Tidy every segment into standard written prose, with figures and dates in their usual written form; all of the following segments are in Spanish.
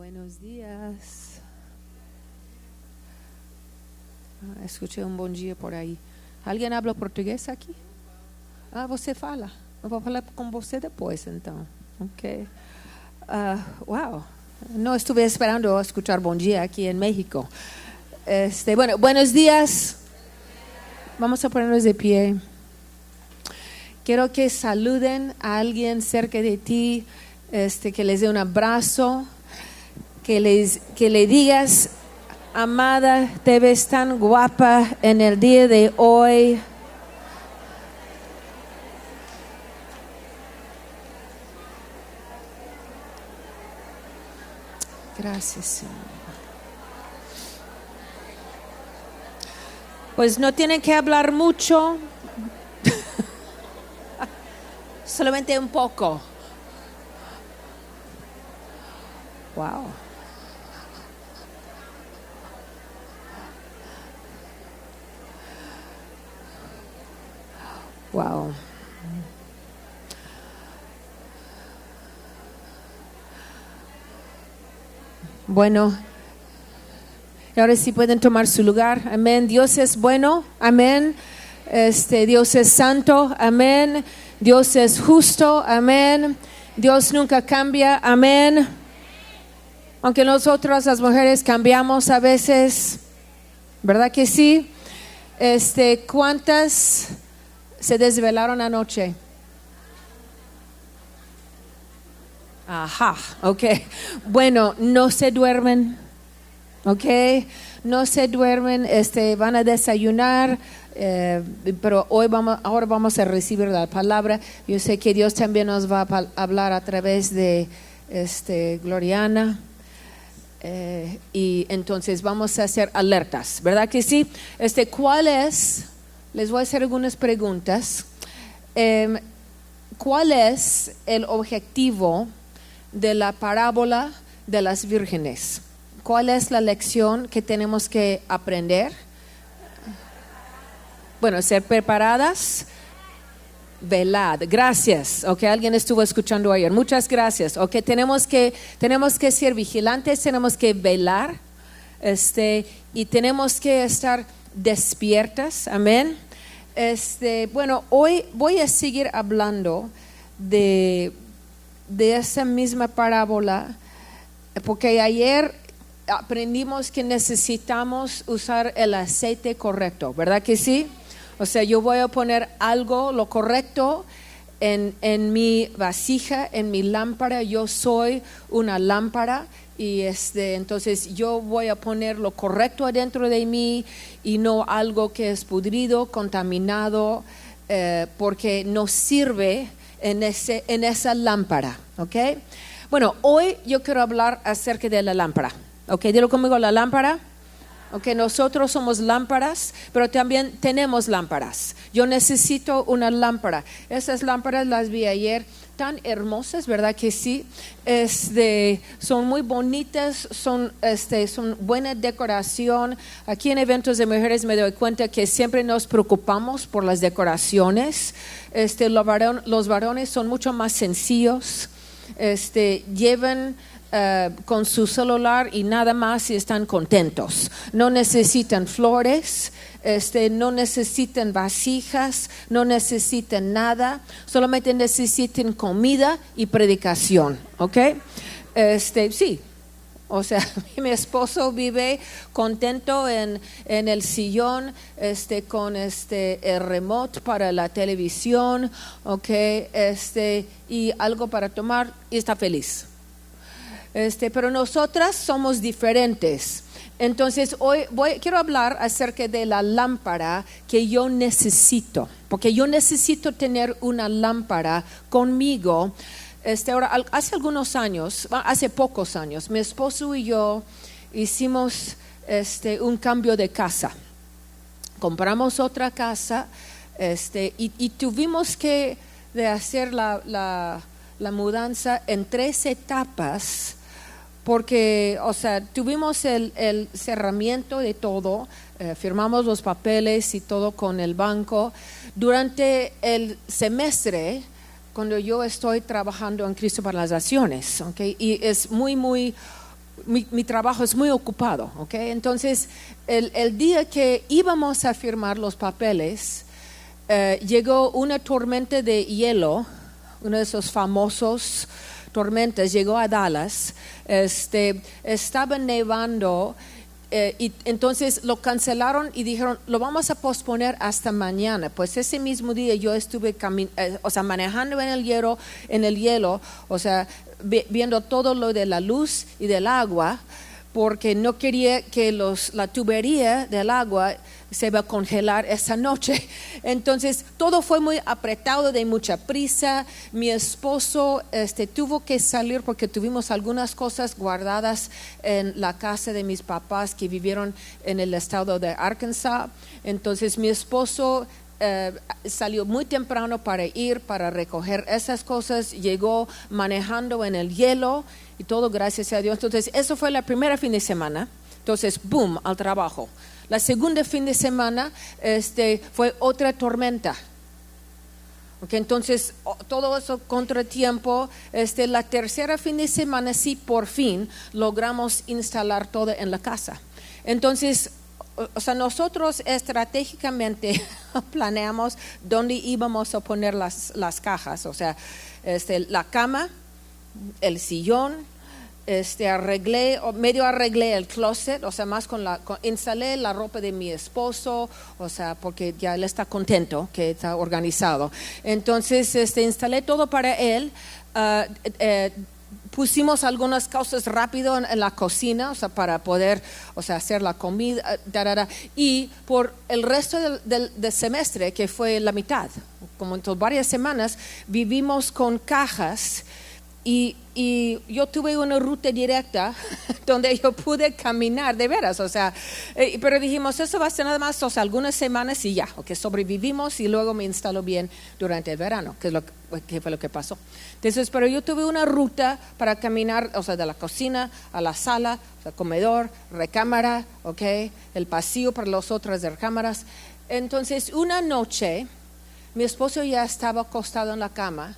Buenos días. Escuché un bom dia por aí. Alguém habla português aqui? Você fala. Eu vou falar com você depois, então. Ok. Wow. No estuve esperando escuchar bom dia aquí en México. Bueno, buenos días. Vamos a ponernos de pie. Quiero que saluden a alguien cerca de ti, que les dé un abrazo, que le digas, amada, te ves tan guapa en el día de hoy. Gracias, Señor. Pues no tienen que hablar mucho, solamente un poco. Wow. Wow. Bueno, y ahora sí pueden tomar su lugar. Amén. Dios es bueno. Amén. Dios es santo. Amén. Dios es justo. Amén. Dios nunca cambia. Amén. Aunque nosotros las mujeres cambiamos a veces, ¿verdad que sí? ¿Cuántas se desvelaron anoche? Ajá, ok. Bueno, no se duermen, ok. No se duermen, van a desayunar, pero ahora vamos a recibir la palabra. Yo sé que Dios también nos va a hablar a través de Gloriana. Y entonces vamos a ser alertas, ¿verdad que sí? ¿Cuál es? Les voy a hacer algunas preguntas. ¿Cuál es el objetivo de la parábola de las vírgenes? ¿Cuál es la lección que tenemos que aprender? Bueno, ser preparadas. Velad, gracias. Ok, alguien estuvo escuchando ayer. Muchas gracias. Ok, tenemos que ser vigilantes, tenemos que velar, y tenemos que estar despiertas. Amén. Bueno, hoy voy a seguir hablando de esa misma parábola, porque ayer aprendimos que necesitamos usar el aceite correcto, ¿verdad que sí? O sea, yo voy a poner algo, lo correcto, en mi vasija, en mi lámpara. Yo soy una lámpara y entonces yo voy a poner lo correcto adentro de mí y no algo que es pudrido, contaminado, porque no sirve en esa lámpara, ¿ok? Bueno, hoy yo quiero hablar acerca de la lámpara, ¿ok? Dilo conmigo, la lámpara. Okay, nosotros somos lámparas, pero también tenemos lámparas. Yo necesito una lámpara. Esas lámparas las vi ayer, tan hermosas, ¿verdad que sí? Son muy bonitas, son buena decoración. Aquí en eventos de mujeres me doy cuenta que siempre nos preocupamos por las decoraciones. Los varones son mucho más sencillos. Llevan con su celular y nada más y están contentos. No necesitan flores, no necesitan vasijas, no necesitan nada, solamente necesitan comida y predicación, ¿ok? Sí. O sea, mi esposo vive contento en el sillón, con el remote para la televisión, ¿ok? Y algo para tomar y está feliz. Pero nosotras somos diferentes. Entonces hoy quiero hablar acerca de la lámpara que yo necesito, porque yo necesito tener una lámpara conmigo. Ahora, hace pocos años, mi esposo y yo hicimos un cambio de casa. Compramos otra casa, y tuvimos que hacer la mudanza en 3 etapas. Porque, o sea, tuvimos el cerramiento de todo, firmamos los papeles y todo con el banco. Durante el semestre, cuando yo estoy trabajando en Cristo para las Naciones, ¿okay? Y es muy, muy mi trabajo es muy ocupado, ¿ok? Entonces, el día que íbamos a firmar los papeles, llegó una tormenta de hielo, uno de esos famosos tormentas, llegó a Dallas, estaba nevando, y entonces lo cancelaron y dijeron, lo vamos a posponer hasta mañana. Pues ese mismo día yo estuve manejando en el hielo, o sea, viendo todo lo de la luz y del agua, porque no quería que la tubería del agua se va a congelar esa noche. Entonces todo fue muy apretado, de mucha prisa. Mi esposo tuvo que salir porque tuvimos algunas cosas guardadas en la casa de mis papás que vivieron en el estado de Arkansas. Entonces mi esposo salió muy temprano para recoger esas cosas, llegó manejando en el hielo y todo, gracias a Dios. Entonces eso fue la primera fin de semana. Entonces boom, al trabajo. La segunda fin de semana fue otra tormenta. Okay, entonces todo eso contratiempo. La tercera fin de semana sí, por fin logramos instalar todo en la casa. Entonces, o sea, nosotros estratégicamente planeamos dónde íbamos a poner las cajas. O sea, la cama, el sillón, medio arreglé el closet, o sea, más instalé la ropa de mi esposo, o sea, porque ya él está contento que está organizado. Entonces, instalé todo para él. Pusimos algunas cosas rápido en la cocina, o sea, para poder, o sea, hacer la comida, y por el resto del semestre, que fue la mitad, como en varias semanas, vivimos con cajas. Y yo tuve una ruta directa donde yo pude caminar, de veras, o sea, pero dijimos, eso va a ser nada más, o sea, algunas semanas y ya, que sobrevivimos, y luego me instaló bien durante el verano, que fue lo que pasó. Entonces, pero yo tuve una ruta para caminar, o sea, de la cocina a la sala, o sea, comedor, recámara, el pasillo para las otras recámaras. Entonces, una noche, mi esposo ya estaba acostado en la cama.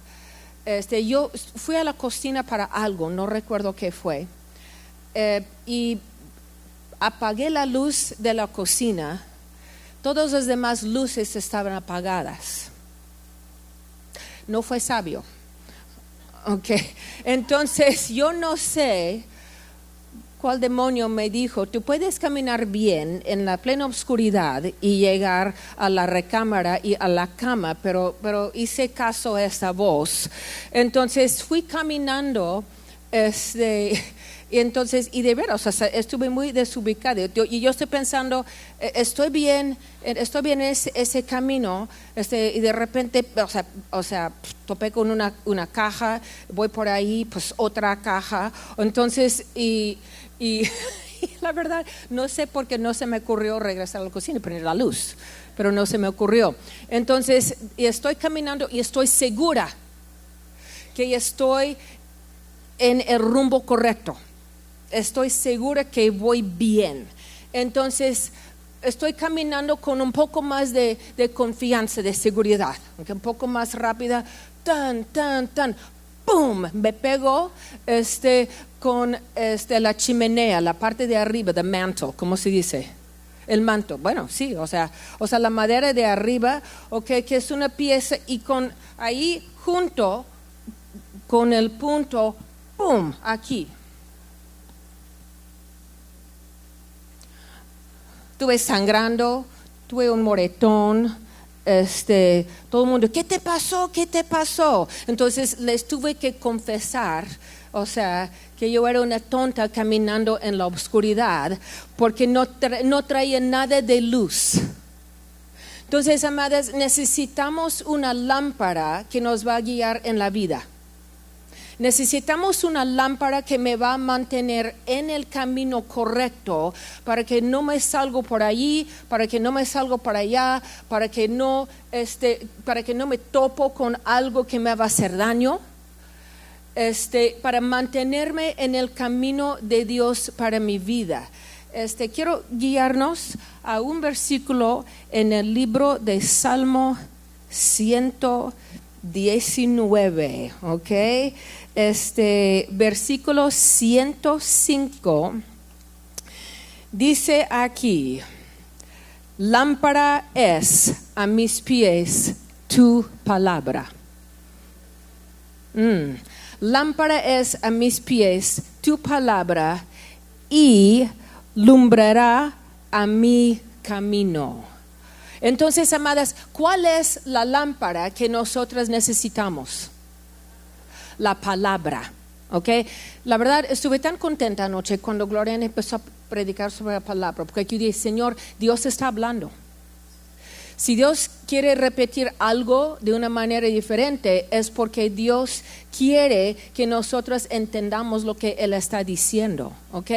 Yo fui a la cocina para algo, no recuerdo qué fue, y apagué la luz de la cocina. Todas las demás luces estaban apagadas. No fue sabio. Entonces yo no sé cuál demonio me dijo, tú puedes caminar bien en la plena oscuridad y llegar a la recámara y a la cama, pero hice caso a esa voz. Entonces fui caminando, y de veras, o sea, estuve muy desubicada, y yo estoy pensando, estoy bien ese camino, y de repente, o sea, topé con una caja, voy por ahí, pues otra caja. Entonces, y la verdad, no sé por qué no se me ocurrió regresar a la cocina y prender la luz, pero no se me ocurrió. Entonces, estoy caminando y estoy segura que estoy en el rumbo correcto. Estoy segura que voy bien. Entonces, estoy caminando con un poco más de confianza, de seguridad, un poco más rápida. Tan, ¡pum! Me pegó con la chimenea, la parte de arriba, the mantle, ¿cómo se dice? El manto, bueno, sí, o sea, la madera de arriba, que es una pieza, y con ahí junto con el punto, ¡pum! Aquí. Estuve sangrando, tuve un moretón. Todo el mundo, ¿qué te pasó? Entonces les tuve que confesar, o sea, que yo era una tonta caminando en la oscuridad porque no traía nada de luz. Entonces, amadas, necesitamos una lámpara que nos va a guiar en la vida. Necesitamos una lámpara que me va a mantener en el camino correcto, para que no me salgo por allí, para que no me salgo para allá, para que no me topo con algo que me va a hacer daño, para mantenerme en el camino de Dios para mi vida. Quiero guiarnos a un versículo en el libro de Salmo 119, versículo 105, dice aquí, lámpara es a mis pies tu palabra. Lámpara es a mis pies tu palabra y lumbrará a mi camino. Entonces, amadas, ¿cuál es la lámpara que nosotras necesitamos? La palabra, ¿ok? La verdad, estuve tan contenta anoche cuando Gloria empezó a predicar sobre la palabra, porque aquí dice, Señor, Dios está hablando. Si Dios quiere repetir algo de una manera diferente, es porque Dios quiere que nosotros entendamos lo que Él está diciendo, ¿ok?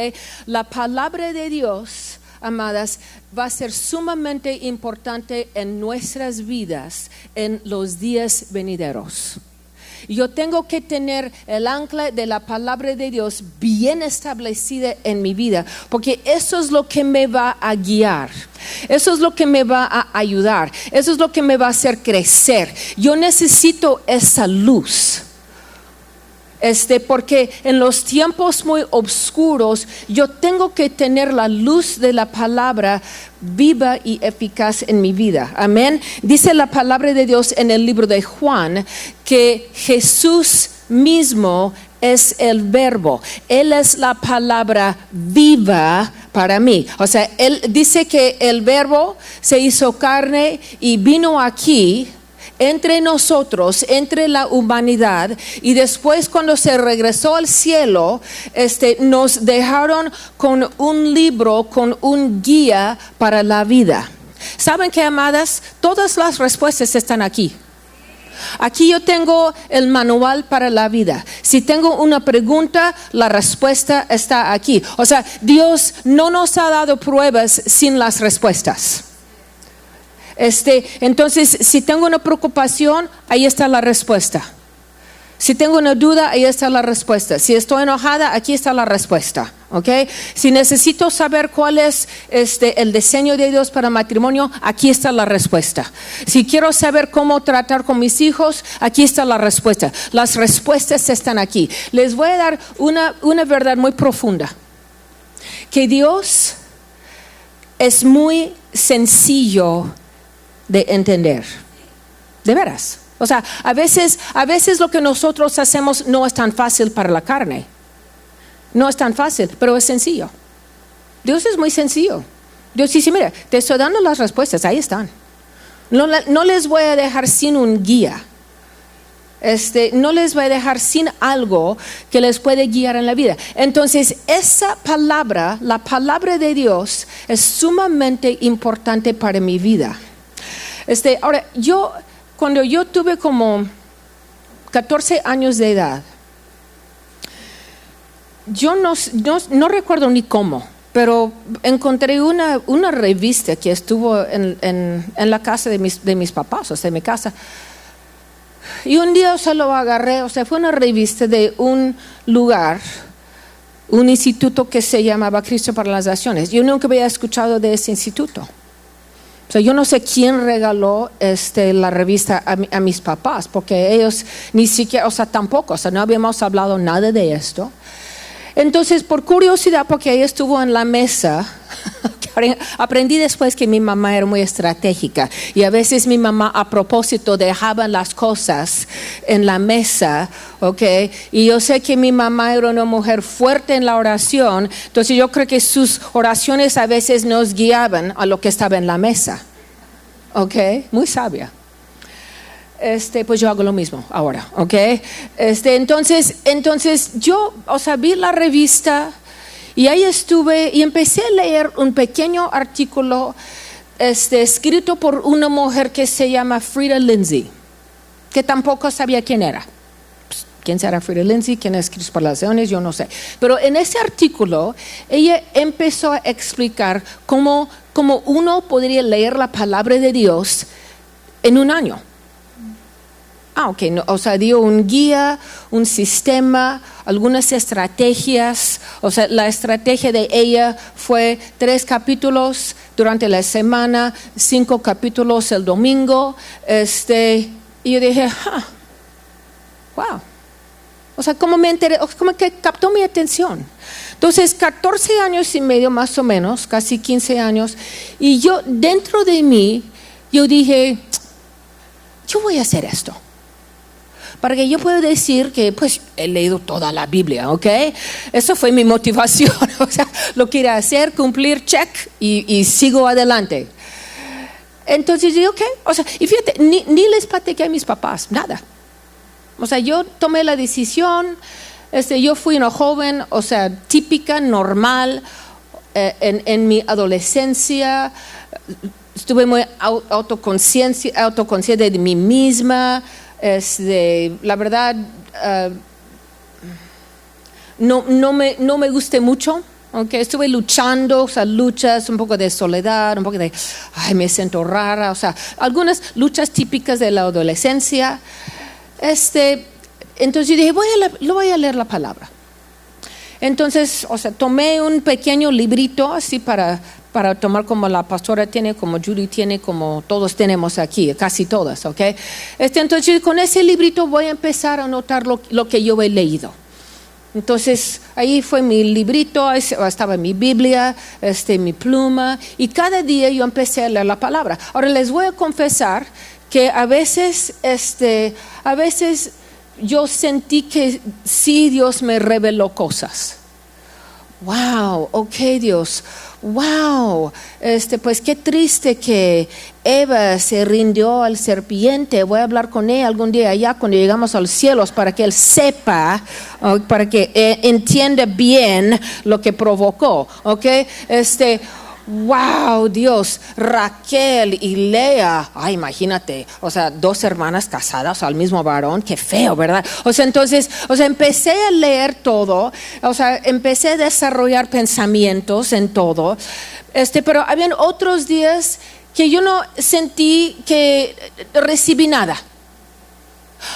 La palabra de Dios, amadas, va a ser sumamente importante en nuestras vidas en los días venideros. Yo tengo que tener el ancla de la palabra de Dios bien establecida en mi vida, porque eso es lo que me va a guiar, eso es lo que me va a ayudar, eso es lo que me va a hacer crecer. Yo necesito esa luz. Porque en los tiempos muy oscuros yo tengo que tener la luz de la palabra viva y eficaz en mi vida. Amén. Dice la palabra de Dios en el libro de Juan que Jesús mismo es el verbo. Él es la palabra viva para mí. O sea, Él dice que el verbo se hizo carne y vino aquí entre nosotros, entre la humanidad, y después cuando se regresó al cielo, nos dejaron con un libro, con un guía para la vida. ¿Saben qué, amadas? Todas las respuestas están aquí. Aquí yo tengo el manual para la vida. Si tengo una pregunta, la respuesta está aquí. O sea, Dios no nos ha dado pruebas sin las respuestas. Entonces, si tengo una preocupación, ahí está la respuesta. Si tengo una duda, ahí está la respuesta. Si estoy enojada, aquí está la respuesta. ¿Okay? Si necesito saber cuál es el diseño de Dios para matrimonio, aquí está la respuesta. Si quiero saber cómo tratar con mis hijos, aquí está la respuesta. Las respuestas están aquí. Les voy a dar una verdad muy profunda. Que Dios es muy sencillo de entender, de veras. O sea, a veces lo que nosotros hacemos no es tan fácil para la carne. No es tan fácil, pero es sencillo. Dios es muy sencillo. Dios dice, mira, te estoy dando las respuestas, ahí están. No les voy a dejar sin un guía. No les voy a dejar sin algo que les puede guiar en la vida. Entonces, esa palabra, la palabra de Dios, es sumamente importante para mi vida. Ahora, cuando yo tuve como 14 años de edad, yo no recuerdo ni cómo, pero encontré una revista que estuvo en la casa de mis papás, o sea, en mi casa. Y un día se lo agarré, o sea, fue una revista de un lugar, un instituto que se llamaba Cristo para las Naciones. Yo nunca había escuchado de ese instituto. O sea, yo no sé quién regaló la revista a mis papás, porque ellos ni siquiera, o sea, tampoco, o sea, no habíamos hablado nada de esto. Entonces, por curiosidad, porque ella estuvo en la mesa, aprendí después que mi mamá era muy estratégica y a veces mi mamá a propósito dejaba las cosas en la mesa, ¿ok? Y yo sé que mi mamá era una mujer fuerte en la oración, entonces yo creo que sus oraciones a veces nos guiaban a lo que estaba en la mesa, ¿ok? Muy sabia. Pues yo hago lo mismo ahora, ¿ok? Entonces yo, o sea, vi la revista y ahí estuve y empecé a leer un pequeño artículo escrito por una mujer que se llama Frida Lindsay, que tampoco sabía quién era. ¿Quién será Frida Lindsay? ¿Quién es Cristo para las Naciones? Yo no sé. Pero en ese artículo ella empezó a explicar cómo uno podría leer la palabra de Dios en un año. Ok, no, o sea, dio un guía, un sistema, algunas estrategias. O sea, la estrategia de ella fue 3 capítulos durante la semana, 5 capítulos el domingo. Y yo dije, wow. O sea, como me enteré, como que captó mi atención. Entonces, 14 años y medio más o menos, casi 15 años, y yo dentro de mí, yo dije, yo voy a hacer esto. Para que yo pueda decir que pues he leído toda la Biblia, ¿ok? Eso fue mi motivación, o sea, lo quería hacer, cumplir, check, y sigo adelante. Entonces dije, ok, o sea, y fíjate, ni les platiqué a mis papás, nada. O sea, yo tomé la decisión, yo fui una joven, o sea, típica, normal, en mi adolescencia, estuve muy autoconsciente de mí misma. La verdad, no me gusté mucho. Okay, estuve luchando, o sea, luchas, un poco de soledad, un poco de, ay, me siento rara, o sea, algunas luchas típicas de la adolescencia. Entonces yo dije, voy a leer la palabra. Entonces, o sea, tomé un pequeño librito así para tomar, como la pastora tiene, como Judy tiene, como todos tenemos aquí, casi todas, ¿ok? Entonces con ese librito voy a empezar a anotar lo que yo he leído. Entonces ahí fue mi librito, estaba mi Biblia, mi pluma, y cada día yo empecé a leer la palabra. Ahora les voy a confesar que a veces yo sentí que sí, Dios me reveló cosas. Wow, ok, Dios, wow, pues qué triste que Eva se rindió al serpiente. Voy a hablar con él algún día allá cuando llegamos a los cielos para que él sepa, para que entienda bien lo que provocó, ok, wow, Dios, Raquel y Lea, ay, imagínate, o sea, 2 hermanas casadas al mismo varón, qué feo, ¿verdad? O sea, entonces, empecé a leer todo, o sea, empecé a desarrollar pensamientos en todo, pero habían otros días que yo no sentí que recibí nada.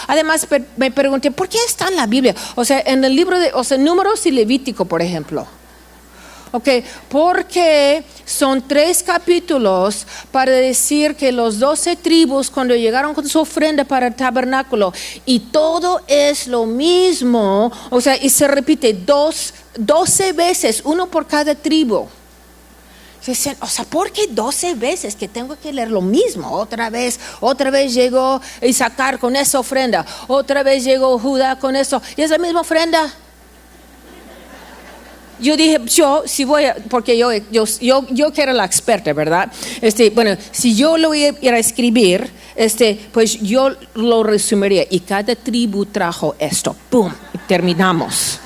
Además, me pregunté, ¿por qué está en la Biblia? O sea, en el libro de, Números y Levítico, por ejemplo. Okay, porque son 3 capítulos para decir que los 12 tribus cuando llegaron con su ofrenda para el tabernáculo, y todo es lo mismo, o sea, y se repite 12 veces, uno por cada tribu. O sea, ¿por qué 12 veces que tengo que leer lo mismo? Otra vez llegó Isaacar con esa ofrenda, otra vez llegó Judá con eso, y es la misma ofrenda. Yo dije, si voy a, porque yo que era la experta, ¿verdad? Bueno, si yo lo voy a ir a escribir, pues yo lo resumiría, y cada tribu trajo esto, ¡pum! Y terminamos.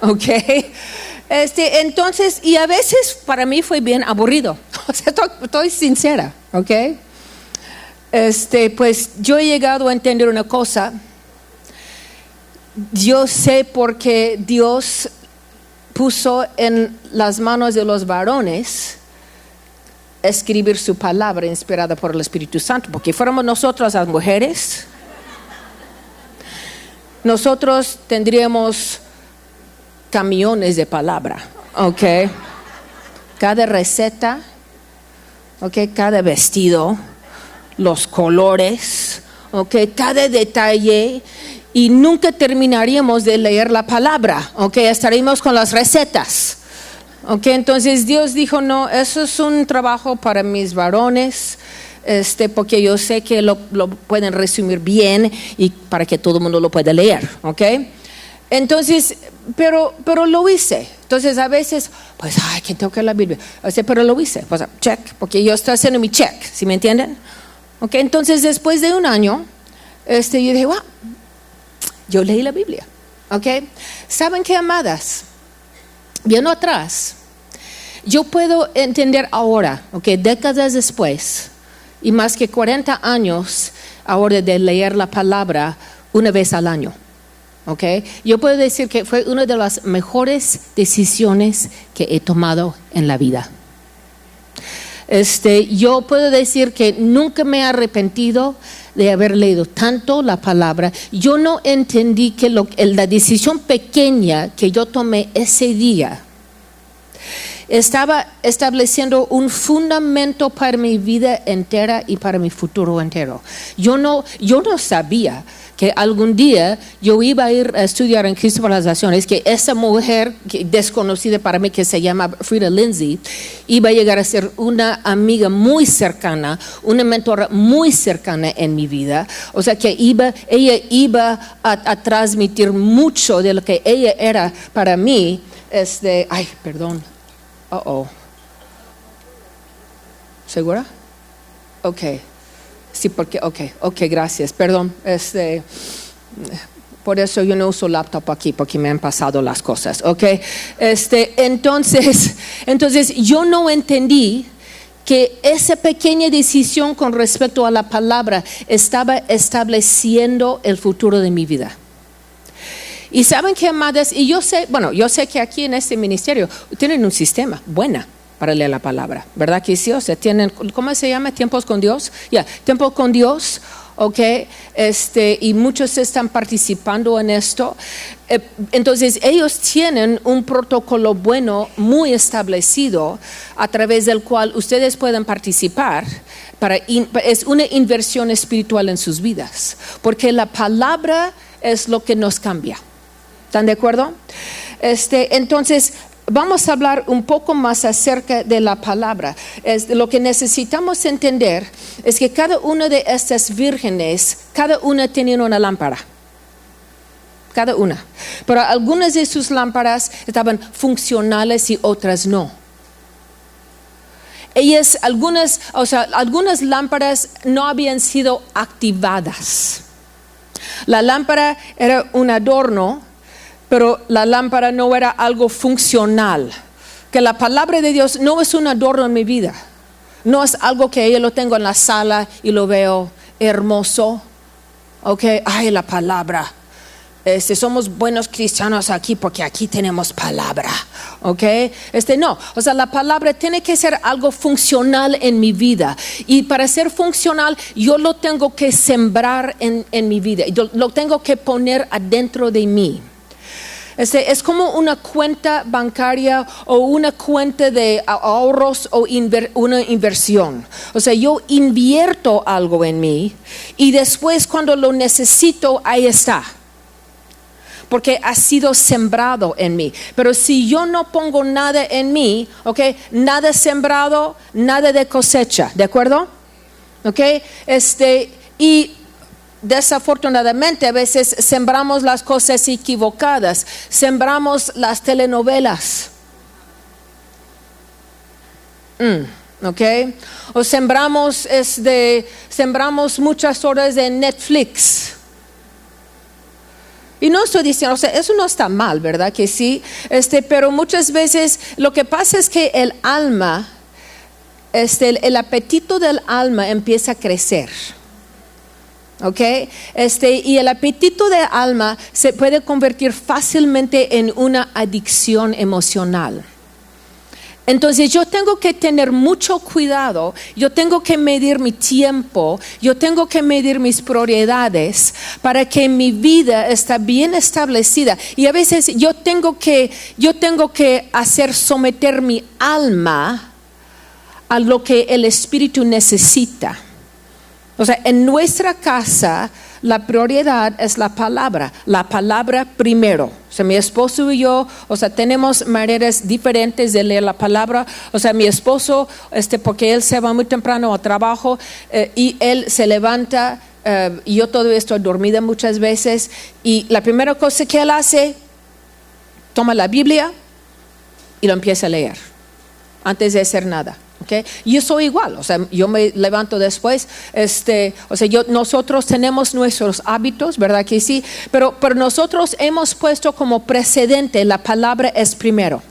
¿Ok? Entonces, y a veces para mí fue bien aburrido. O sea, estoy sincera, ¿ok? Pues yo he llegado a entender una cosa. Yo sé por qué Dios puso en las manos de los varones escribir su palabra inspirada por el Espíritu Santo, porque fuéramos nosotros las mujeres, nosotros tendríamos camiones de palabra, ok, cada receta, ok, cada vestido, los colores, ok, cada detalle. Y nunca terminaríamos de leer la palabra, ¿ok? Estaríamos con las recetas, ¿ok? Entonces Dios dijo, no, eso es un trabajo para mis varones, porque yo sé que lo pueden resumir bien y para que todo el mundo lo pueda leer, ¿ok? Entonces, pero lo hice. Entonces a veces, pues, ay, que tengo que leer la Biblia, pero lo hice, pues, check, porque yo estoy haciendo mi check, ¿sí me entienden? ¿Ok? Entonces después de un año, yo dije, wow, yo leí la Biblia, ¿ok? ¿Saben qué, amadas? Viendo atrás, yo puedo entender ahora, ¿ok? Décadas después, y más que 40 años ahora de leer la palabra una vez al año, ¿ok? Yo puedo decir que fue una de las mejores decisiones que he tomado en la vida. Yo puedo decir que nunca me he arrepentido de haber leído tanto la palabra. Yo no entendí que la decisión pequeña que yo tomé ese día estaba estableciendo un fundamento para mi vida entera y para mi futuro entero. Yo no sabía que algún día yo iba a ir a estudiar en Cristo para las Naciones, que esa mujer desconocida para mí que se llama Frida Lindsay iba a llegar a ser una amiga muy cercana, una mentora muy cercana en mi vida. O sea que ella iba a transmitir mucho de lo que ella era para mí. Perdón. ¿Segura? Ok. Sí, porque, ok, gracias, perdón, por eso yo no uso laptop aquí, porque me han pasado las cosas, ok, entonces yo no entendí que esa pequeña decisión con respecto a la palabra estaba estableciendo el futuro de mi vida. Y saben que, amadas, y yo sé que aquí en este ministerio tienen un sistema bueno para leer la palabra, ¿verdad que sí? O sea, tienen, ¿cómo se llama? Tiempos con Dios. Tiempo con Dios, ok. Y muchos están participando en esto. Entonces, ellos tienen un protocolo bueno, muy establecido, a través del cual ustedes pueden participar. Es una inversión espiritual en sus vidas, porque la palabra es lo que nos cambia. ¿Están de acuerdo? Entonces, vamos a hablar un poco más acerca de la palabra. Lo que necesitamos entender es que cada una de estas vírgenes, cada una tenía una lámpara. Cada una. Pero algunas de sus lámparas estaban funcionales y otras no. Algunas lámparas no habían sido activadas. La lámpara era un adorno, pero la lámpara no era algo funcional. Que la palabra de Dios no es un adorno en mi vida. No es algo que yo lo tengo en la sala y lo veo hermoso. Ok, la palabra. Somos buenos cristianos aquí porque aquí tenemos palabra. Ok, no. O sea, la palabra tiene que ser algo funcional en mi vida. Y para ser funcional, yo lo tengo que sembrar en mi vida. Yo lo tengo que poner adentro de mí. Es como una cuenta bancaria o una cuenta de ahorros o una inversión. O sea, yo invierto algo en mí y después cuando lo necesito, ahí está. Porque ha sido sembrado en mí. Pero si yo no pongo nada en mí, ok, nada sembrado, nada de cosecha, ¿de acuerdo? Ok, y desafortunadamente a veces sembramos las cosas equivocadas, sembramos las telenovelas, ¿ok? O sembramos muchas horas de Netflix. Y no estoy diciendo, o sea, eso no está mal, ¿verdad? Que sí, pero muchas veces lo que pasa es que el alma, el apetito del alma empieza a crecer. ¿Ok? Y el apetito del alma se puede convertir fácilmente en una adicción emocional. Entonces yo tengo que tener mucho cuidado, yo tengo que medir mi tiempo, yo tengo que medir mis prioridades para que mi vida esté bien establecida. Y a veces yo tengo que hacer someter mi alma a lo que el Espíritu necesita. O sea, en nuestra casa la prioridad es la palabra primero. O sea, mi esposo y yo, o sea, tenemos maneras diferentes de leer la palabra. O sea, mi esposo, porque él se va muy temprano a trabajo y él se levanta y yo todavía estoy dormida muchas veces y la primera cosa que él hace, toma la Biblia y lo empieza a leer antes de hacer nada. Okay. Yo soy igual, o sea, yo me levanto después, nosotros tenemos nuestros hábitos, ¿verdad que sí? Pero nosotros hemos puesto como precedente la palabra es primero.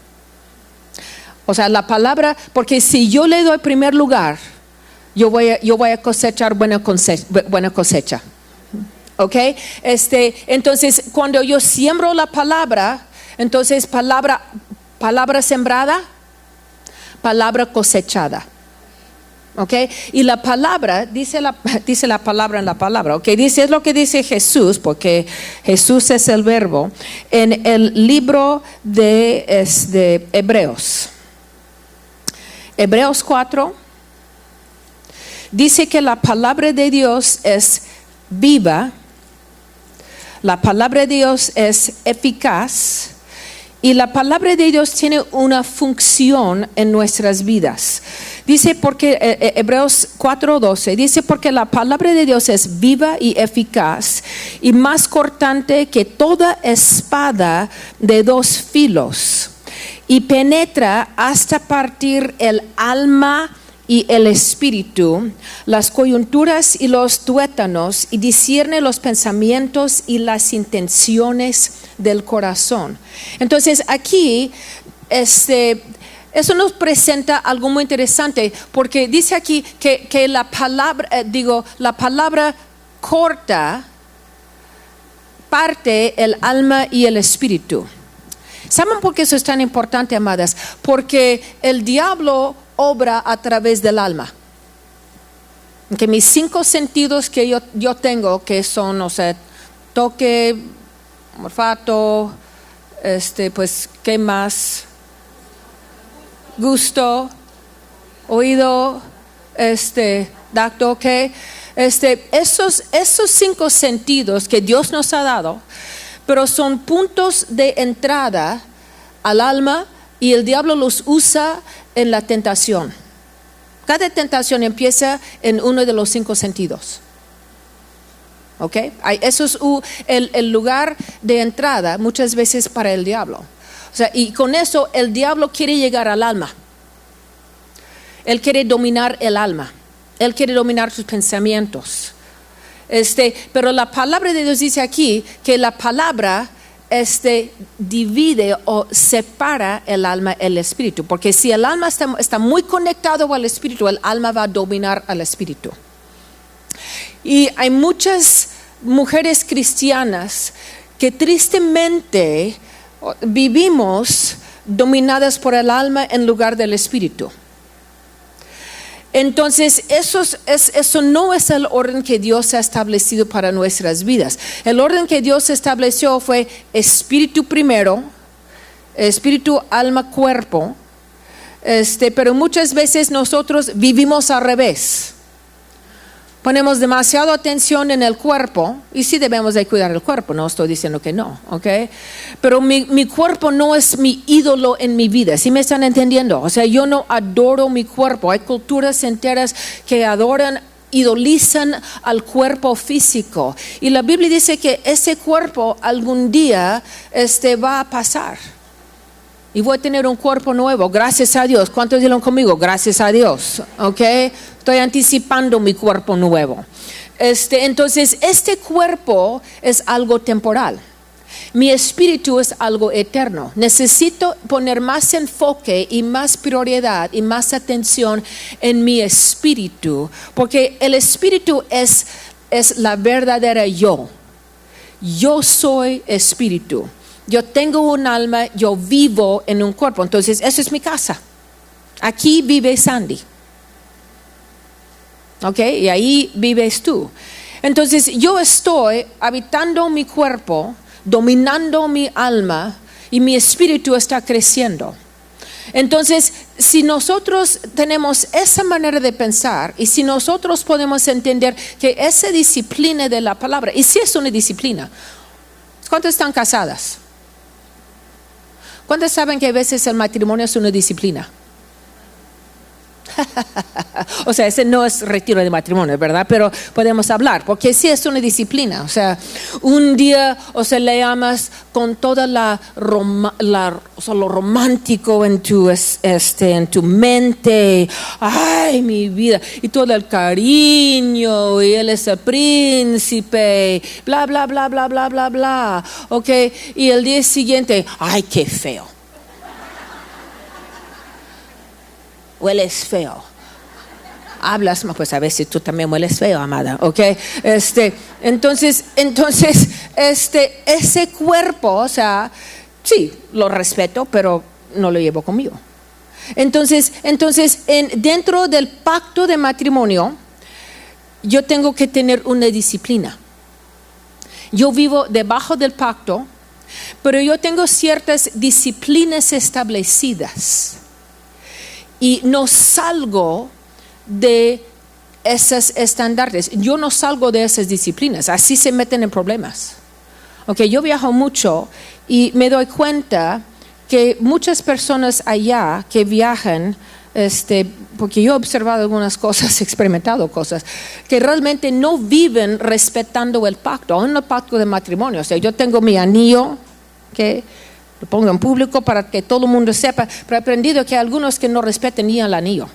O sea, la palabra, porque si yo le doy primer lugar, yo voy a cosechar buena cosecha. ¿Ok? Entonces, cuando yo siembro la palabra, entonces palabra sembrada, palabra cosechada. ¿Ok? Y la palabra, dice la palabra en la palabra. ¿Ok? Es lo que dice Jesús, porque Jesús es el verbo, en el libro de Hebreos. Hebreos 4 dice que la palabra de Dios es viva, la palabra de Dios es eficaz y la palabra de Dios tiene una función en nuestras vidas. Dice porque Hebreos 4:12 dice porque la palabra de Dios es viva y eficaz y más cortante que toda espada de dos filos y penetra hasta partir el alma y el espíritu, las coyunturas y los tuétanos, y discierne los pensamientos y las intenciones del corazón. Entonces aquí eso nos presenta algo muy interesante, porque dice aquí que la palabra corta parte el alma y el espíritu. ¿Saben por qué eso es tan importante, amadas? Porque el diablo obra a través del alma. Que mis 5 sentidos que yo tengo, que son, toque, olfato, pues, ¿qué más? Gusto, oído, tacto, ¿ok? Esos 5 sentidos que Dios nos ha dado, pero son puntos de entrada al alma y el diablo los usa en la tentación. Cada tentación empieza en uno de los 5 sentidos. ¿Ok? Eso es el lugar de entrada muchas veces para el diablo. O sea, y con eso el diablo quiere llegar al alma. Él quiere dominar el alma. Él quiere dominar sus pensamientos. Pero la palabra de Dios dice aquí que la palabra divide o separa el alma y el espíritu, porque si el alma está muy conectado al espíritu, el alma va a dominar al espíritu. Y hay muchas mujeres cristianas que tristemente vivimos dominadas por el alma en lugar del espíritu. Entonces eso no es el orden que Dios ha establecido para nuestras vidas. El orden que Dios estableció fue espíritu primero, espíritu, alma, cuerpo. Pero muchas veces nosotros vivimos al revés. Ponemos demasiada atención en el cuerpo, y sí debemos de cuidar el cuerpo, no estoy diciendo que no, ¿ok? Pero mi cuerpo no es mi ídolo en mi vida, ¿sí me están entendiendo? O sea, yo no adoro mi cuerpo. Hay culturas enteras que adoran, idolizan al cuerpo físico. Y la Biblia dice que ese cuerpo algún día va a pasar. Y voy a tener un cuerpo nuevo, gracias a Dios. ¿Cuántos dieron conmigo? Gracias a Dios, ¿ok? Estoy anticipando mi cuerpo nuevo. Entonces, este cuerpo es algo temporal. Mi espíritu es algo eterno. Necesito poner más enfoque y más prioridad y más atención en mi espíritu, porque el espíritu es la verdadera yo. Yo soy espíritu. Yo tengo un alma, yo vivo en un cuerpo. Entonces, eso es mi casa. Aquí vive Sandy. ¿Ok? Y ahí vives tú. Entonces, yo estoy habitando mi cuerpo, dominando mi alma, y mi espíritu está creciendo. Entonces, si nosotros tenemos esa manera de pensar, y si nosotros podemos entender que esa disciplina de la palabra, y si es una disciplina, ¿cuántas están casadas? ¿Cuántos saben que a veces el matrimonio es una disciplina? O sea, ese no es retiro de matrimonio, ¿verdad? Pero podemos hablar, porque sí es una disciplina. O sea, un día, le amas con toda lo romántico en tu mente. Ay, mi vida. Y todo el cariño, y él es el príncipe, bla, bla, bla, bla, bla, bla, bla. Ok, y el día siguiente, ay, qué feo. Hueles feo. Hablas, pues a veces tú también hueles feo, amada, ¿ok? Entonces, ese cuerpo, o sea, sí, lo respeto, pero no lo llevo conmigo. Entonces, dentro del pacto de matrimonio, yo tengo que tener una disciplina. Yo vivo debajo del pacto, pero yo tengo ciertas disciplinas establecidas. y no salgo de esos estándares. Yo no salgo de esas disciplinas. Así se meten en problemas. Okay, yo viajo mucho y me doy cuenta que muchas personas allá que viajan, porque yo he observado algunas cosas, he experimentado cosas, que realmente no viven respetando el pacto, aún el pacto de matrimonio. O sea, yo tengo mi anillo, que lo pongo en público para que todo el mundo sepa, pero he aprendido que hay algunos que no respeten ni el anillo.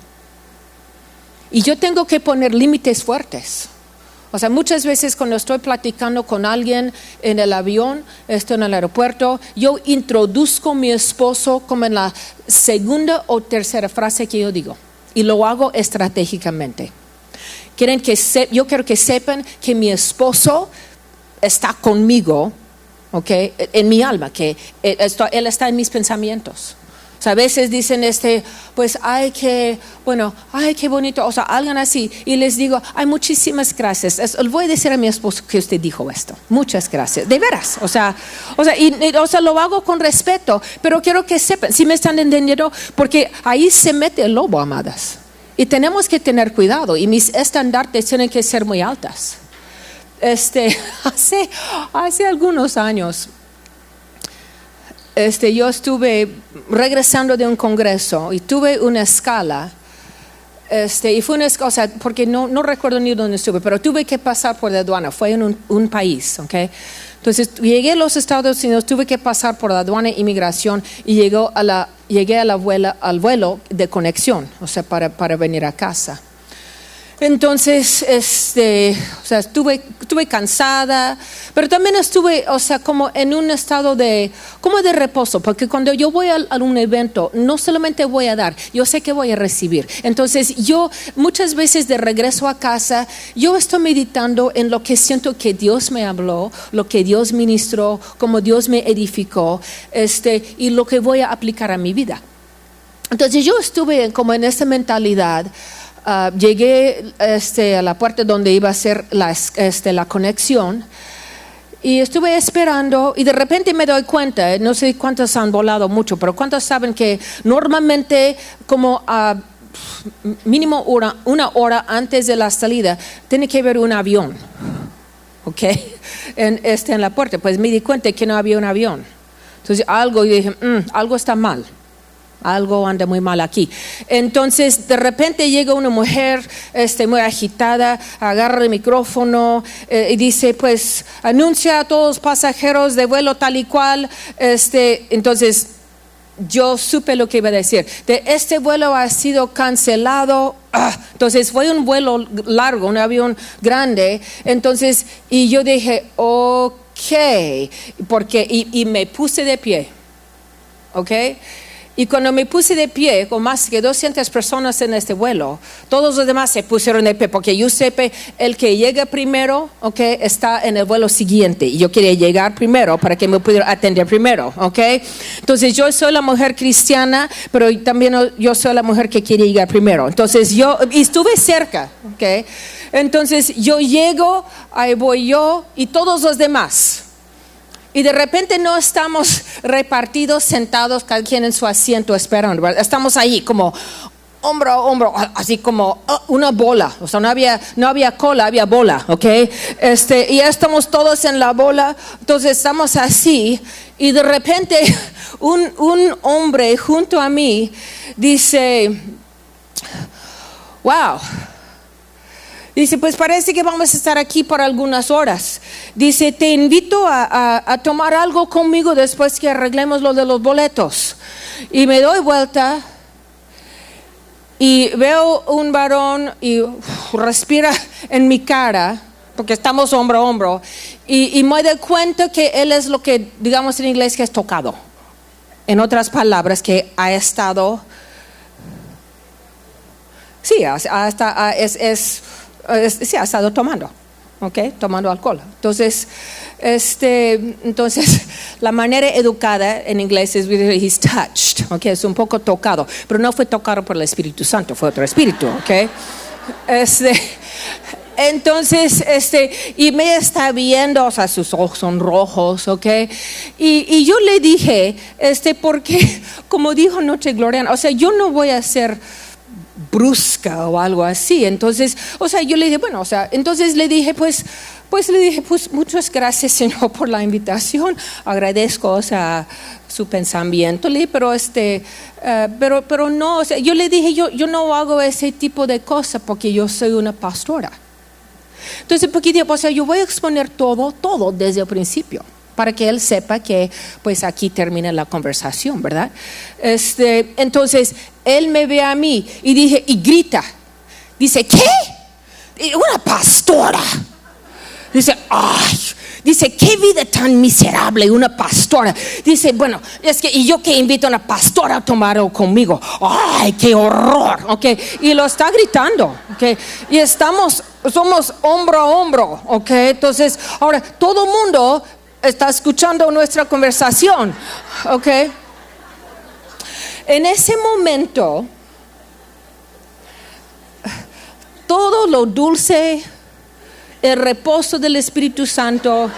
Y yo tengo que poner límites fuertes. O sea, muchas veces cuando estoy platicando con alguien en el avión, estoy en el aeropuerto, yo introduzco a mi esposo como en la segunda o tercera frase que yo digo. Y lo hago estratégicamente. Yo quiero que sepan que mi esposo está conmigo, okay, en mi alma, que él está en mis pensamientos. O sea, a veces dicen, pues, ay, qué bonito, o sea, alguien así, y les digo, ay, muchísimas gracias. Voy a decir a mi esposo que usted dijo esto, muchas gracias, de veras, o sea, lo hago con respeto, pero quiero que sepan, si me están entendiendo, porque ahí se mete el lobo, amadas, y tenemos que tener cuidado, y mis estandartes tienen que ser muy altas. Hace algunos años, yo estuve regresando de un congreso y tuve una escala, y fue una escala, o sea, porque no recuerdo ni dónde estuve, pero tuve que pasar por la aduana, fue en un país, ¿ok? Entonces llegué a los Estados Unidos, tuve que pasar por la aduana e inmigración y llegué al vuelo de conexión, o sea, para venir a casa. Entonces, estuve cansada, pero también estuve, o sea, como en un estado como de reposo, porque cuando yo voy a un evento, no solamente voy a dar, yo sé que voy a recibir. Entonces, yo muchas veces de regreso a casa, yo estoy meditando en lo que siento que Dios me habló, lo que Dios ministró, como Dios me edificó, y lo que voy a aplicar a mi vida. Entonces, yo estuve como en esa mentalidad. Llegué a la puerta donde iba a ser la conexión y estuve esperando y de repente me doy cuenta, no sé cuántos han volado mucho, pero cuántos saben que normalmente como mínimo una hora antes de la salida tiene que haber un avión, ¿ok? En la puerta. Pues me di cuenta que no había un avión. Entonces yo dije, algo está mal. Algo anda muy mal aquí. Entonces de repente llega una mujer muy agitada, agarra el micrófono y dice, pues anuncia a todos los pasajeros de vuelo tal y cual. Entonces yo supe lo que iba a decir. Este vuelo ha sido cancelado. Entonces fue un vuelo largo, un avión grande. Entonces, y yo dije, ok, porque y me puse de pie, ok. Y cuando me puse de pie, con más que 200 personas en este vuelo, todos los demás se pusieron de pie, porque yo sé el que llega primero, okay, está en el vuelo siguiente. Y yo quería llegar primero para que me pudiera atender primero, okay. Entonces yo soy la mujer cristiana, pero también yo soy la mujer que quiere llegar primero. Entonces y estuve cerca, okay. Entonces yo llego, ahí voy yo y todos los demás. Y de repente no estamos repartidos, sentados, cada quien en su asiento esperando, ¿verdad? Estamos ahí como hombro a hombro, así como una bola. O sea, no había cola, había bola, ¿ok? Y ya estamos todos en la bola, entonces estamos así. Y de repente un hombre junto a mí dice, wow. Dice, pues parece que vamos a estar aquí por algunas horas. Dice, te invito a tomar algo conmigo después que arreglemos lo de los boletos. Y me doy vuelta y veo un varón y respira en mi cara, porque estamos hombro a hombro, y me doy cuenta que él es lo que, digamos en inglés, que es tocado. En otras palabras, que ha estado, sí, sí, ha estado tomando, ¿okay? Tomando alcohol. Entonces, la manera educada en inglés es he's touched, ¿okay? Es un poco tocado, pero no fue tocado por el Espíritu Santo, fue otro espíritu, ¿okay? Entonces, y me está viendo, o sea, sus ojos son rojos, ¿ok? Y yo le dije, porque, como dijo Noche Gloriana, o sea, yo no voy a ser brusca o algo así. Entonces, o sea, yo le dije, bueno, o sea, entonces le dije, pues muchas gracias, Señor, por la invitación. Agradezco, o sea, su pensamiento. Le dije, pero no, o sea, yo le dije, yo no hago ese tipo de cosas porque yo soy una pastora. Entonces, porque o sea, yo voy a exponer todo desde el principio, para que él sepa que pues aquí termina la conversación, ¿verdad? Entonces, él me ve a mí y grita. Dice, ¿qué? Una pastora. Dice, ay, dice, qué vida tan miserable, una pastora. Dice, bueno, es que, y yo que invito a una pastora a tomar conmigo. Ay, qué horror, ok. Y lo está gritando, ok. Y somos hombro a hombro, ok. Entonces, ahora todo mundo está escuchando nuestra conversación, ok. En ese momento, todo lo dulce, el reposo del Espíritu Santo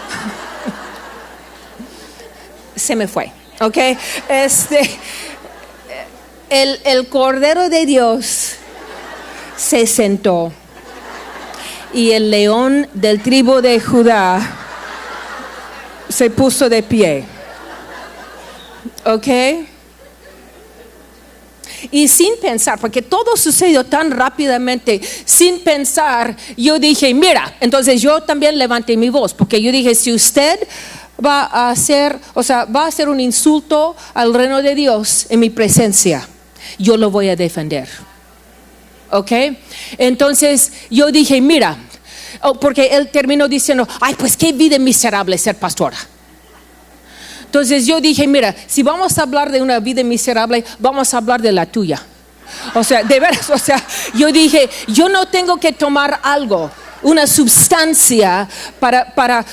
se me fue, ¿ok? El Cordero de Dios se sentó y el león del tribu de Judá se puso de pie, ¿ok? Y sin pensar, porque todo sucedió tan rápidamente, sin pensar, yo dije, mira, entonces yo también levanté mi voz, porque yo dije, si usted va a hacer un insulto al reino de Dios en mi presencia, yo lo voy a defender, ¿ok? Entonces yo dije, mira, porque él terminó diciendo, ay, pues qué vida miserable ser pastora. Entonces yo dije, mira, si vamos a hablar de una vida miserable, vamos a hablar de la tuya. O sea, de veras, o sea, yo dije, yo no tengo que tomar algo, una sustancia para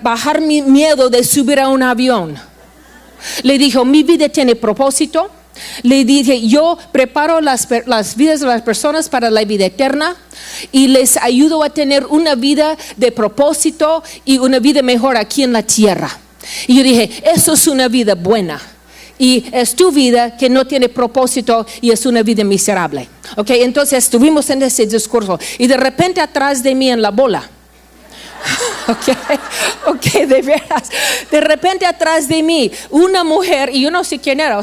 bajar mi miedo de subir a un avión. Le dije, mi vida tiene propósito. Le dije, yo preparo las vidas de las personas para la vida eterna y les ayudo a tener una vida de propósito y una vida mejor aquí en la tierra. Y yo dije, eso es una vida buena. Y es tu vida que no tiene propósito y es una vida miserable. Ok, entonces estuvimos en ese discurso y de repente atrás de mí en la bola. Ok, de veras. De repente atrás de mí una mujer, y yo no sé quién era,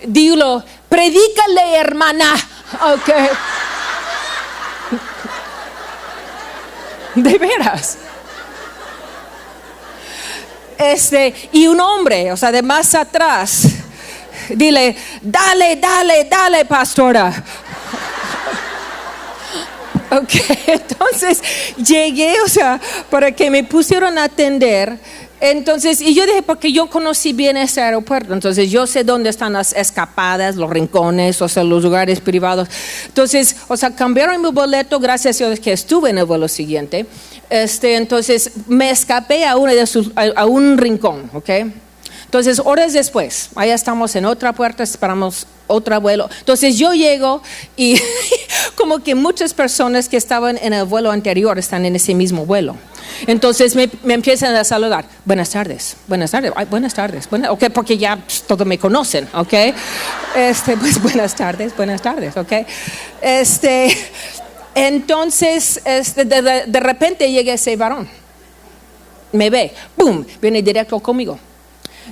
dilo, predícale, hermana. Ok. De veras. Y un hombre, o sea, de más atrás, dile, dale, pastora. Ok, entonces llegué, o sea, para que me pusieron a atender. Entonces, y yo dije, porque yo conocí bien ese aeropuerto, entonces yo sé dónde están las escapadas, los rincones, o sea, los lugares privados. Entonces, o sea, cambiaron mi boleto, gracias a Dios que estuve en el vuelo siguiente. Entonces me escapé a un rincón, ¿ok? Entonces, horas después, allá estamos en otra puerta, esperamos otro vuelo. Entonces yo llego y como que muchas personas que estaban en el vuelo anterior están en ese mismo vuelo. Entonces me empiezan a saludar. Buenas tardes. Ay, buenas tardes. Ok, porque ya todos me conocen, ok. Pues buenas tardes, ok. Entonces, de repente llega ese varón. Me ve, ¡pum! Viene directo conmigo.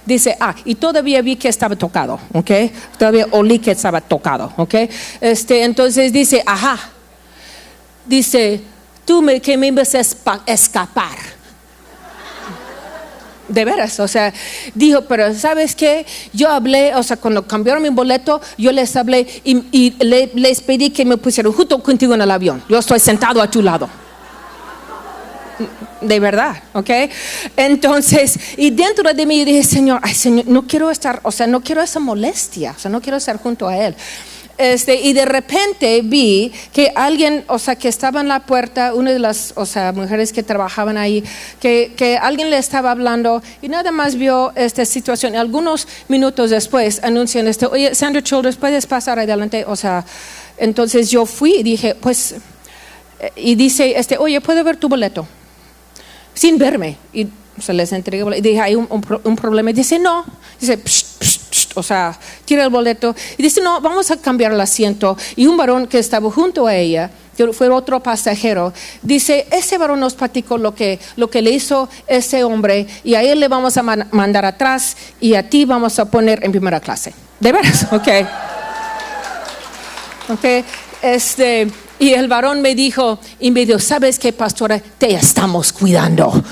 Dice, y todavía vi que estaba tocado, ¿ok? Todavía olí que estaba tocado, ¿ok? Entonces dice, ajá. Dice, que me ibas a escapar. De veras, o sea, dijo, pero ¿sabes qué? Yo hablé, o sea, cuando cambiaron mi boleto, yo les hablé y les pedí que me pusieran junto contigo en el avión. Yo estoy sentado a tu lado. De verdad, ¿ok? Entonces, y dentro de mí yo dije, Señor, no quiero estar, o sea, no quiero esa molestia, o sea, no quiero estar junto a Él. Y de repente vi que alguien, o sea, que estaba en la puerta, una de las, o sea, mujeres que trabajaban ahí, que alguien le estaba hablando y nada más vio esta situación. Y algunos minutos después anuncian oye, Sandra Childers, ¿puedes pasar adelante? O sea, entonces yo fui y dije, pues, y dice, oye, ¿puedo ver tu boleto? Sin verme. Y se les entregué el boleto. Y dije, ¿hay un problema? Y dice, no. Dice, psh, psh, psh, o sea, tira el boleto. Y dice, no, vamos a cambiar el asiento. Y un varón que estaba junto a ella, que fue otro pasajero, dice, ese varón nos platicó lo que le hizo ese hombre, y a él le vamos a mandar atrás, y a ti vamos a poner en primera clase. ¿De veras? Ok. Y el varón me dijo, ¿sabes qué, pastora? Te estamos cuidando.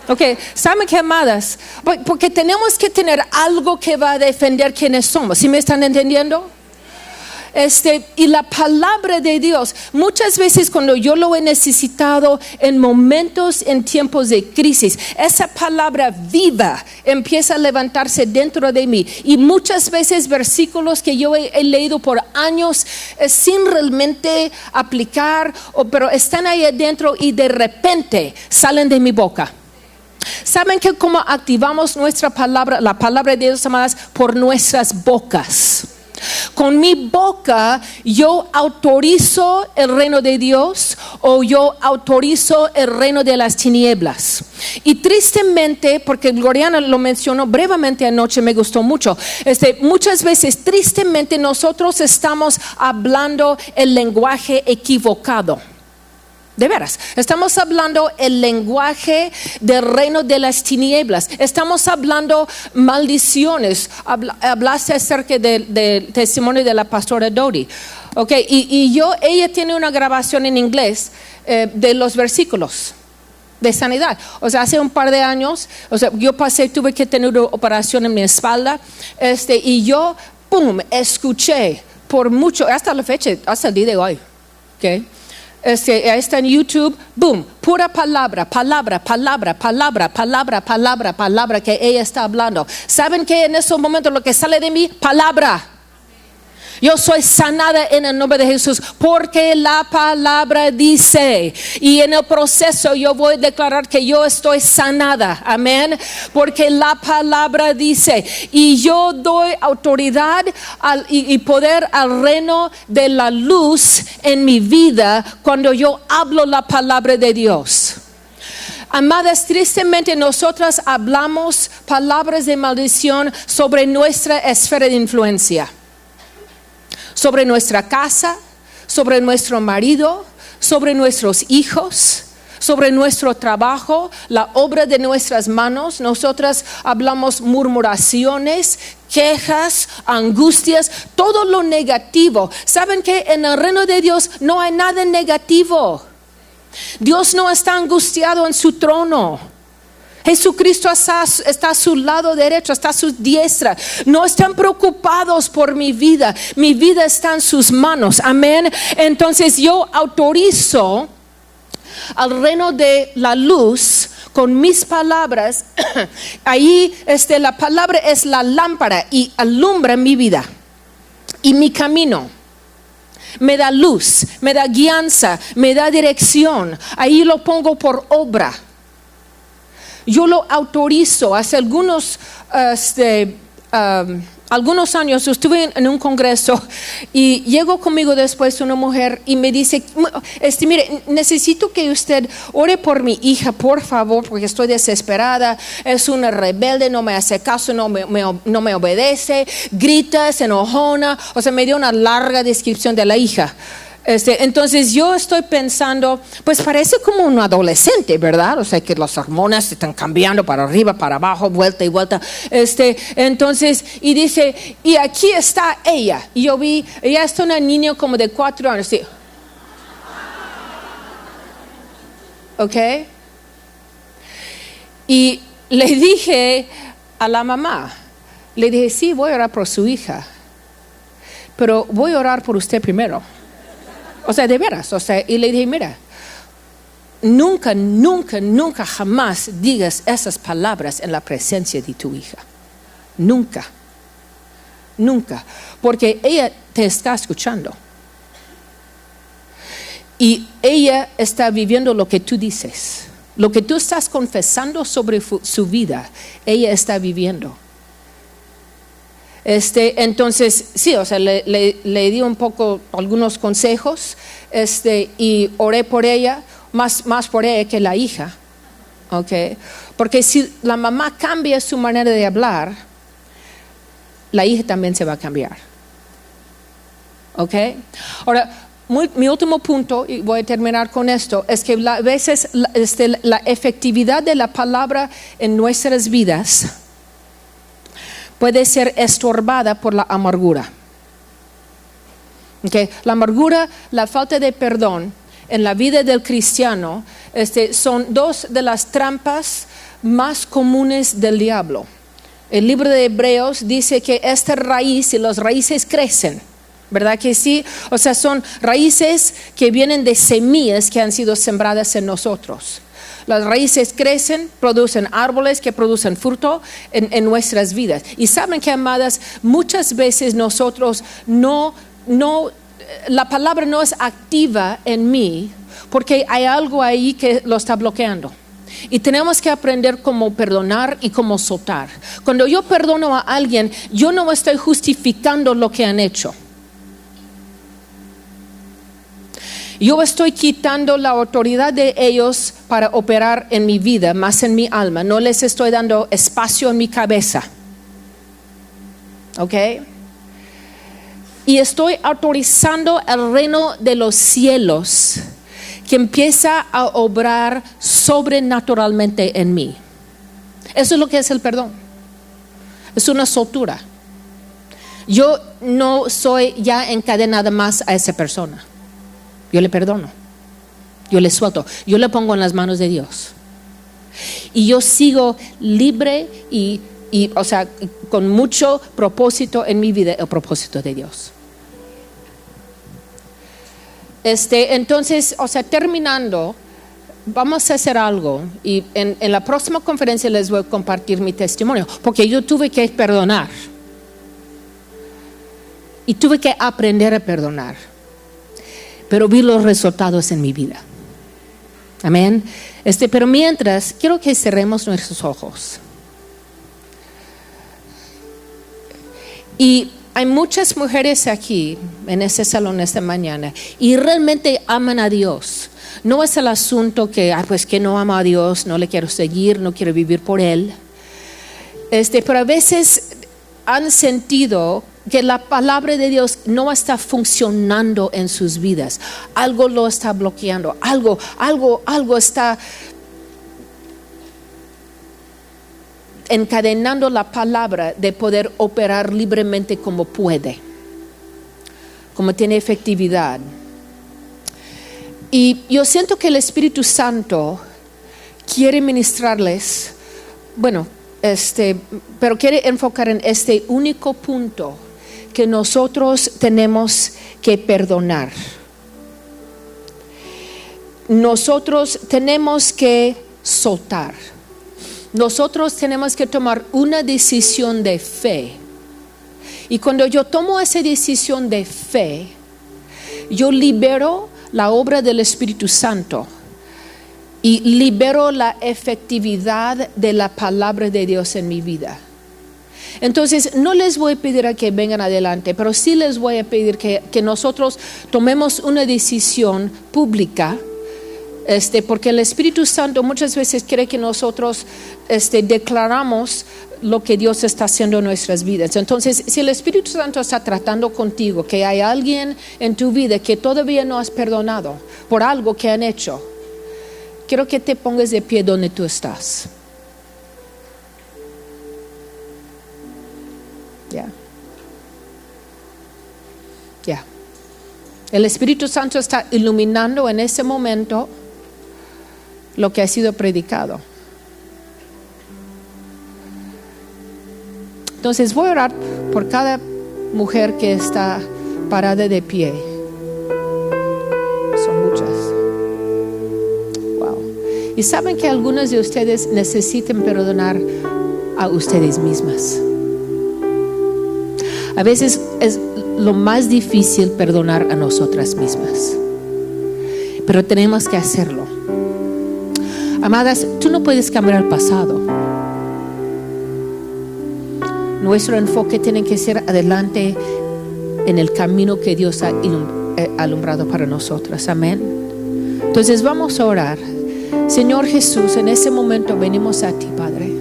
Ok, ¿saben qué, amadas? Porque tenemos que tener algo que va a defender quiénes somos. ¿Sí me están entendiendo? Y la palabra de Dios, muchas veces cuando yo lo he necesitado en momentos, en tiempos de crisis, esa palabra viva empieza a levantarse dentro de mí. Y muchas veces versículos que yo he leído por años sin realmente aplicar, pero están ahí adentro y de repente salen de mi boca. ¿Saben que cómo activamos nuestra palabra, la palabra de Dios, amadas? Por nuestras bocas. Con mi boca yo autorizo el reino de Dios o yo autorizo el reino de las tinieblas. Y tristemente, porque Gloriana lo mencionó brevemente anoche, me gustó mucho, muchas veces tristemente nosotros estamos hablando el lenguaje equivocado. De veras, estamos hablando el lenguaje del reino de las tinieblas. Estamos hablando maldiciones. Hablaste acerca del testimonio de la pastora Dodi. Okay, ella tiene una grabación en inglés de los versículos de sanidad. O sea, hace un par de años, tuve que tener una operación en mi espalda, y yo, escuché por mucho, hasta la fecha, hasta el día de hoy. Okay. Está en YouTube, pura palabra que ella está hablando. ¿Saben qué? En esos momentos lo que sale de mí, palabra. Yo soy sanada en el nombre de Jesús porque la palabra dice, y en el proceso yo voy a declarar que yo estoy sanada, amén, porque la palabra dice, y yo doy autoridad y poder al reino de la luz en mi vida cuando yo hablo la palabra de Dios. Amadas, tristemente nosotras hablamos palabras de maldición sobre nuestra esfera de influencia. Sobre nuestra casa, sobre nuestro marido, sobre nuestros hijos, sobre nuestro trabajo, la obra de nuestras manos. Nosotras hablamos murmuraciones, quejas, angustias, todo lo negativo. ¿Saben que en el reino de Dios no hay nada negativo? Dios no está angustiado en su trono. Jesucristo está a su lado derecho, está a su diestra. No están preocupados por mi vida está en sus manos, amén. Entonces yo autorizo al reino de la luz con mis palabras. Ahí la palabra es la lámpara y alumbra mi vida y mi camino. Me da luz, me da guianza, me da dirección. Ahí lo pongo por obra. Yo lo autorizo. Hace algunos años estuve en un congreso y llegó conmigo después una mujer y me dice, mire, necesito que usted ore por mi hija, por favor, porque estoy desesperada, es una rebelde, no me hace caso, no me obedece, grita, se enojona. O sea, me dio una larga descripción de la hija. Entonces yo estoy pensando, pues parece como un adolescente, ¿verdad? O sea, que las hormonas se están cambiando para arriba, para abajo, vuelta y vuelta. Entonces, y dice, y aquí está ella. Y yo vi, ella es una niña como de 4 años. ¿Sí? ¿Ok? Y le dije a la mamá, le dije, sí, voy a orar por su hija, pero voy a orar por usted primero. O sea, de veras, y le dije, mira, nunca, jamás digas esas palabras en la presencia de tu hija. Nunca, porque ella te está escuchando. Y ella está viviendo lo que tú dices. Lo que tú estás confesando sobre su vida, ella está viviendo. Entonces, sí, o sea, le di un poco algunos consejos, y oré por ella, más por ella que la hija, ¿ok? Porque si la mamá cambia su manera de hablar, la hija también se va a cambiar, ¿ok? Ahora, mi último punto, y voy a terminar con esto, es que a veces la efectividad de la palabra en nuestras vidas puede ser estorbada por la amargura. Okay. La amargura, la falta de perdón en la vida del cristiano son dos de las trampas más comunes del diablo. El libro de Hebreos dice que esta raíz y las raíces crecen, ¿verdad que sí? O sea, son raíces que vienen de semillas que han sido sembradas en nosotros. Las raíces crecen, producen árboles que producen fruto en nuestras vidas. Y saben que, amadas, muchas veces nosotros la palabra no es activa en mí porque hay algo ahí que lo está bloqueando. Y tenemos que aprender cómo perdonar y cómo soltar. Cuando yo perdono a alguien, yo no estoy justificando lo que han hecho. Yo estoy quitando la autoridad de ellos para operar en mi vida, más en mi alma. No les estoy dando espacio en mi cabeza. ¿Ok? Y estoy autorizando el reino de los cielos que empieza a obrar sobrenaturalmente en mí. Eso es lo que es el perdón. Es una soltura. Yo no soy ya encadenada más a esa persona. Yo le perdono, yo le suelto, yo le pongo en las manos de Dios. Y yo sigo libre y o sea, con mucho propósito en mi vida, el propósito de Dios. Entonces, o sea, terminando, vamos a hacer algo. Y en la próxima conferencia les voy a compartir mi testimonio, porque yo tuve que perdonar. Y tuve que aprender a perdonar. Pero vi los resultados en mi vida. Amén. Pero mientras, quiero que cerremos nuestros ojos. Y hay muchas mujeres aquí en este salón esta mañana y realmente aman a Dios. No es el asunto que, pues que no amo a Dios, no le quiero seguir, no quiero vivir por Él. Pero a veces han sentido que la palabra de Dios no está funcionando en sus vidas. Algo lo está bloqueando, algo está encadenando la palabra de poder operar libremente como puede, como tiene efectividad. Y yo siento que el Espíritu Santo quiere ministrarles, pero quiere enfocar en este único punto, que nosotros tenemos que perdonar. Nosotros tenemos que soltar. Nosotros tenemos que tomar una decisión de fe. Y cuando yo tomo esa decisión de fe, yo libero la obra del Espíritu Santo y libero la efectividad de la palabra de Dios en mi vida. Entonces, no les voy a pedir a que vengan adelante, pero sí les voy a pedir que nosotros tomemos una decisión pública, porque el Espíritu Santo muchas veces quiere que nosotros declaramos lo que Dios está haciendo en nuestras vidas. Entonces, si el Espíritu Santo está tratando contigo, que hay alguien en tu vida que todavía no has perdonado por algo que han hecho, quiero que te pongas de pie donde tú estás. Ya. El Espíritu Santo está iluminando en ese momento lo que ha sido predicado. Entonces voy a orar por cada mujer que está parada de pie. Son muchas. Wow. Y saben que algunas de ustedes necesitan perdonar a ustedes mismas. A veces es lo más difícil perdonar a nosotras mismas, pero tenemos que hacerlo. Amadas, tú no puedes cambiar el pasado, Nuestro enfoque tiene que ser adelante en el camino que Dios ha alumbrado para nosotros. Amén. Entonces vamos a orar. Señor Jesús, en este momento venimos a ti, Padre.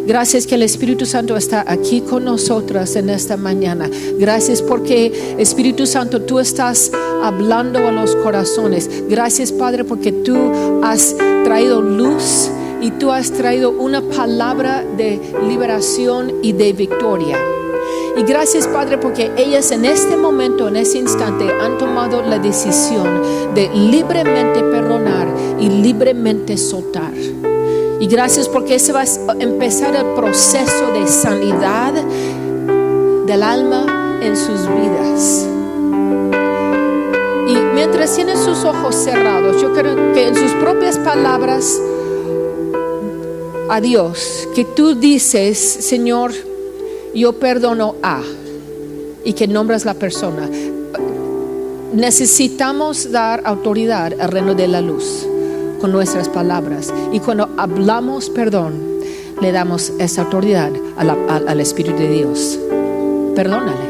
Gracias que el Espíritu Santo está aquí con nosotras en esta mañana. Gracias porque, Espíritu Santo, tú estás hablando a los corazones. Gracias, Padre, porque tú has traído luz y tú has traído una palabra de liberación y de victoria. Y gracias, Padre, porque ellas en este momento, en ese instante, han tomado la decisión de libremente perdonar y libremente soltar. Y gracias porque ese va a empezar el proceso de sanidad del alma en sus vidas. Y mientras tienen sus ojos cerrados, yo creo que en sus propias palabras a Dios, que tú dices, Señor, yo perdono a, y que nombras la persona. Necesitamos dar autoridad al reino de la luz con nuestras palabras, y cuando hablamos perdón, le damos esa autoridad al Espíritu de Dios. Perdónale.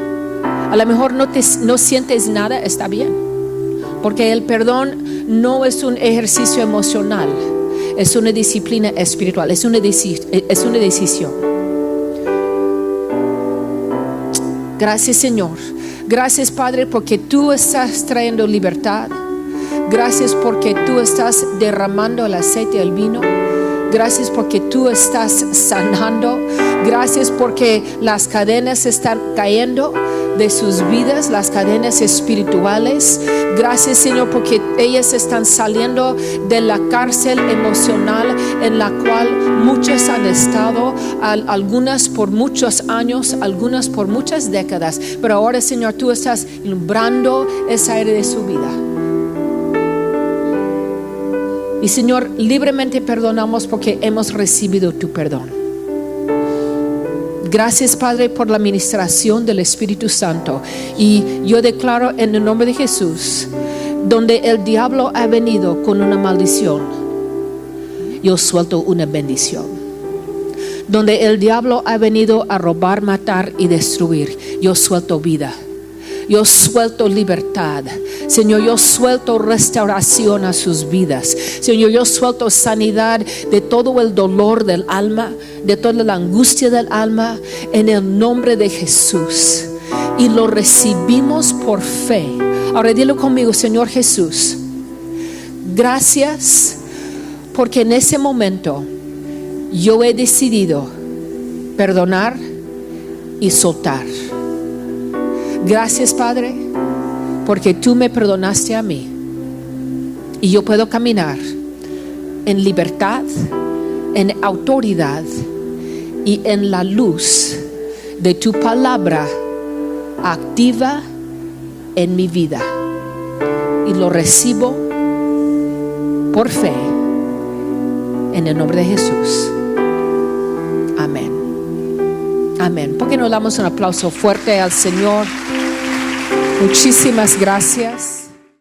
A lo mejor no sientes nada, está bien, porque el perdón no es un ejercicio emocional, es una disciplina espiritual, es una decisión. Gracias, Señor. Gracias, Padre, porque tú estás trayendo libertad. Gracias porque tú estás derramando el aceite y el vino. Gracias porque tú estás sanando. Gracias porque las cadenas están cayendo de sus vidas, las cadenas espirituales. Gracias, Señor, porque ellas están saliendo de la cárcel emocional en la cual muchas han estado, algunas por muchos años, algunas por muchas décadas. Pero ahora, Señor, tú estás alumbrando esa área de su vida. Y, Señor, libremente perdonamos porque hemos recibido tu perdón. Gracias, Padre, por la ministración del Espíritu Santo. Y yo declaro en el nombre de Jesús, donde el diablo ha venido con una maldición, yo suelto una bendición. Donde el diablo ha venido a robar, matar y destruir, yo suelto vida. Yo suelto libertad. Señor, yo suelto restauración a sus vidas. Señor, yo suelto sanidad de todo el dolor del alma, de toda la angustia del alma, en el nombre de Jesús. Y lo recibimos por fe. Ahora dilo conmigo, Señor Jesús, gracias porque en ese momento yo he decidido perdonar y soltar. Gracias, Padre, porque tú me perdonaste a mí y yo puedo caminar en libertad, en autoridad y en la luz de tu palabra activa en mi vida, y lo recibo por fe en el nombre de Jesús. Amén. Amén. ¿Por qué no damos un aplauso fuerte al Señor? Muchísimas gracias.